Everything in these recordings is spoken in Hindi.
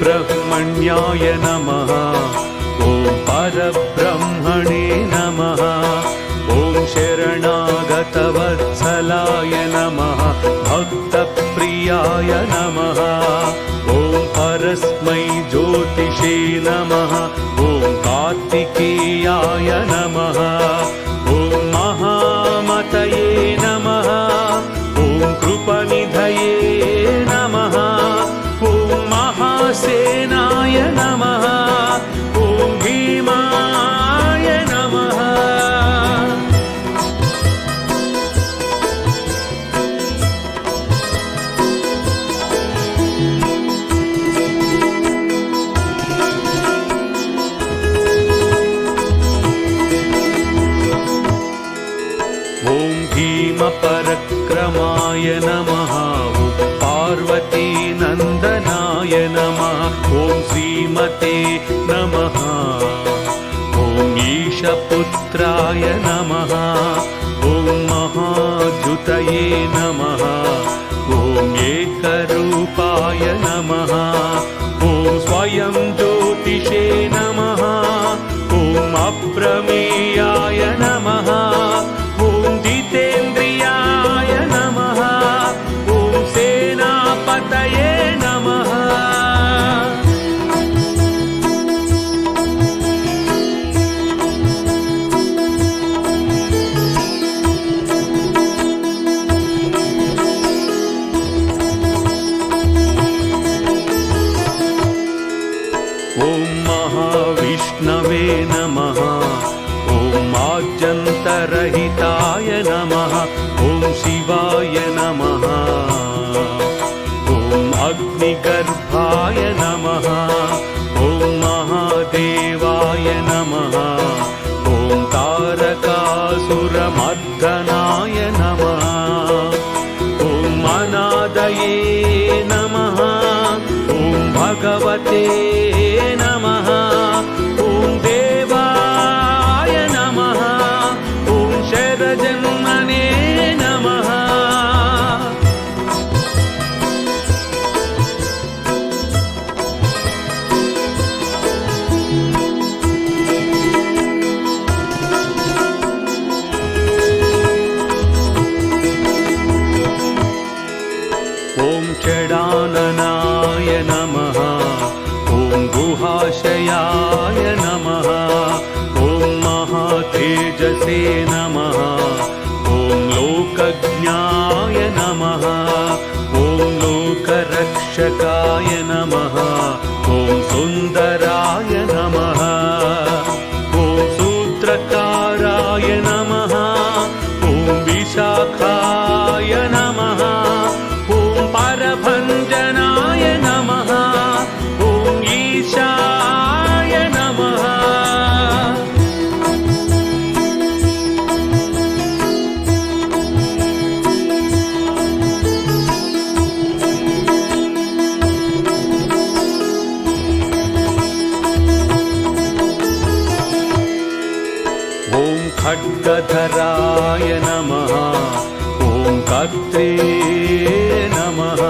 सुब्रह्मण्याय नमः। ॐ परब्रह्मणे नमः। ॐ शरणागतवत्सलाय नमः। भक्तप्रियाय नमः। ॐ परस्मै ज्योतिषे नमः। ॐ कार्तिकेयाय नमः। ॐ महामतये नमः। ॐ कृपनिधये नमः। ॐ महासेनाय नमः। ॐ भीमाय नमः। ॐ भीमपरक्रमाय नमः। ॐ पार्वतीनन्दनाय नमः। ॐ श्रीमते नमः। ॐ ईशपुत्राय नमः। ॐ महाद्युतये नमः। ॐ एकरूपाय नमः। ॐ स्वयं ज्योतिषे नमः। ॐ अप्रमेयाय नमः। ॐ जितेन्द्रियाय नमः। ॐ सेनापतये नमः। ॐ महाविष्णवे नमः। ॐ आद्यन्तरहिताय नमः। ॐ शिवाय नमः। ॐ अग्निगर्भाय नमः। ॐ महादेवाय नमः। ॐ तारकासुरमर्दनाय नमः। ॐ अनादये नमः। ॐ भगवते नमः। ॐ देवाय नमः। ॐ शरजन्मने नमः। ॐ षडाननाय नमः। ॐ गुहाशयाय नमः। ॐ महातेजसे नमः। ॐ लोकज्ञाय नमः। ॐ लोकरक्षकाय नमः। ॐ सुन्दराय नमः। ॐ सूत्रकाराय नमः। ॐ विशाखाय नमः। ॐ परभञ्जनाय नमः। ॐ ईशाय नमः। ॐ खड्गधराय नमः। ॐ कर्त्रे नमः।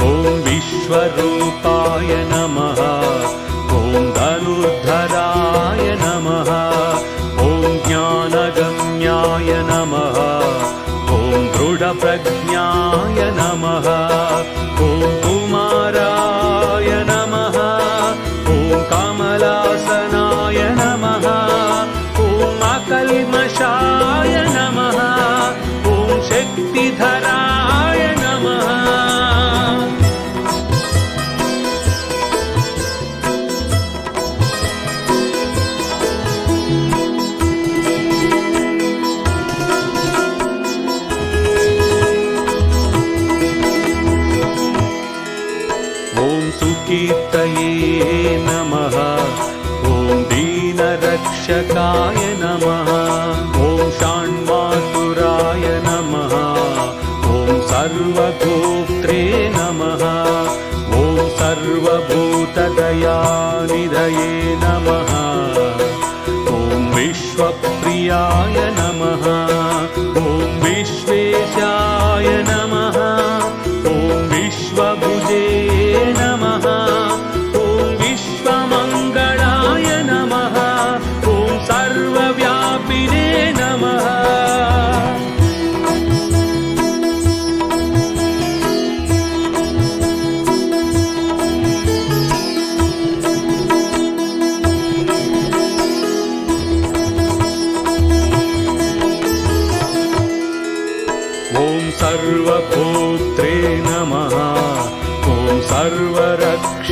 ॐ विश्वरूपाय नमः। ॐ धनुर्धराय नमः। ॐ ज्ञानगम्याय नमः। ॐ दृढप्रज्ञाय नमः। ॐ कुमाराय नमः। ॐ कमलासनाय नमः। ॐ अकल्मषाय नमः। ॐ शक्तिधराय नमः। ॐ सुकीर्तये नमः। ॐ दीनरक्षकाय नमः। ॐ षण्मातुराय नमः। ॐ सर्वगोत्रे नमः। ॐ सर्वभूतदयानिधये नमः। ॐ विश्वप्रियाय नमः। ॐ विश्वेशाय नमः। ॐ विश्वभुजे नमः। ॐ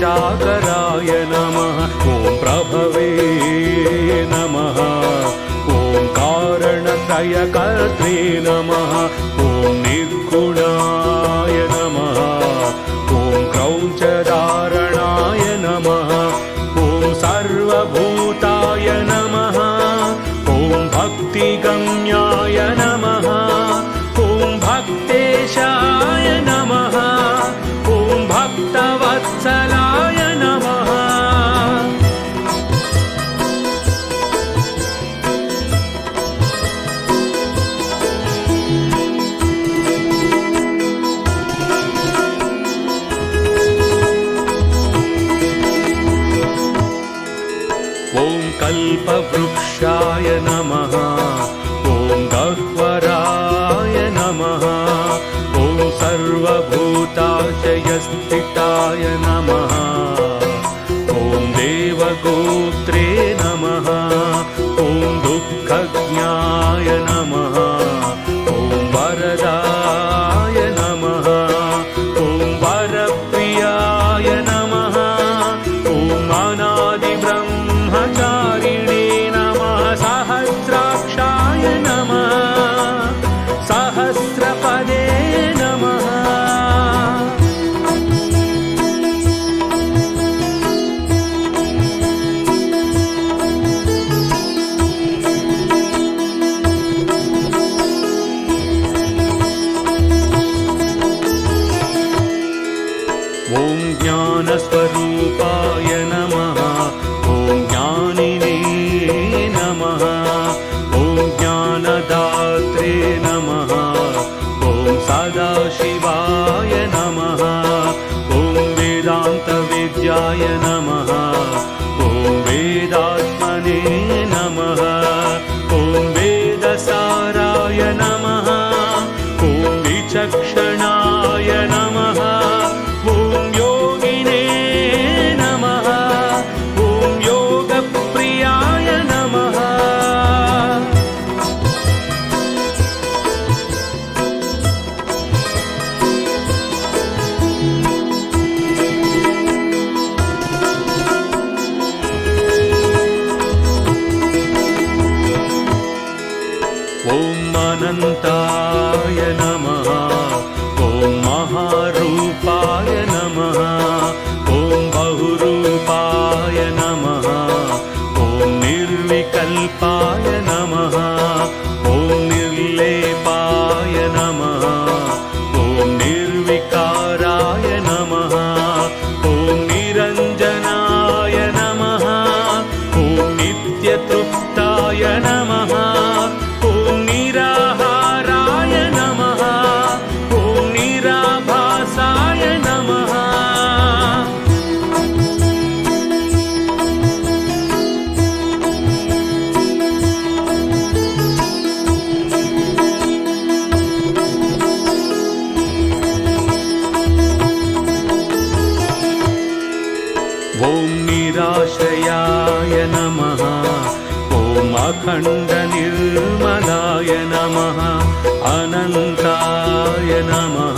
क्षीरसागराय नमः ॐ प्रभवे नमः ॐ कारणत्रयकर्त्रे नमः ॐ निर्गुणाय नमः ॐ क्रौञ्चधारणाय नमः ॐ सर्वभूताय नमः ॐ भक्तिगम्याय नमः ॐ भक्तेशाय नमः ॐ भक्तवत्सलाय नमः ॐ कल्पवृक्षाय नमः ॐ गह्वराय नमः ॐ सर्वभूताशयस्थिताय नमः ॐ देवगोत्रे नमः ॐ दुःखज्ञाय नमः ॐ वरदाय नमः ॐ वरप्रियाय नमः ॐ अनादिब्रह्मचारिणे नमः सहस्राक्षाय नमः सहस्रपदे नमः ॐ ज्ञानस्वरूपाय नमः ॐ ज्ञानिने नमः ॐ ज्ञानदात्रे नमः ॐ सदाशिवाय नमः ॐ वेदान्तविद्याय नमः ॐ वेदात्मने नमः ॐ वेदसाराय नमः ॐ विचक्षणाय नमः ॐ योगिने नमः ॐ योगप्रियाय नमः ॐ अनन्ताय नमः ॐ महारूपाय नमः ॐ बहुरूपाय नमः ॐ निर्विकल्पाय नमः ॐ निर्लेपाय नमः ॐ निर्विकाराय नमः ॐ निरञ्जनाय नमः ॐ नित्यतृप्ताय नमः ॐ निराहाराय नमः ॐ निराभासाय नमः ॐ निराश्रयाय नमः ॐ अखण्डनिर्मलाय नमः अनन्ताय नमः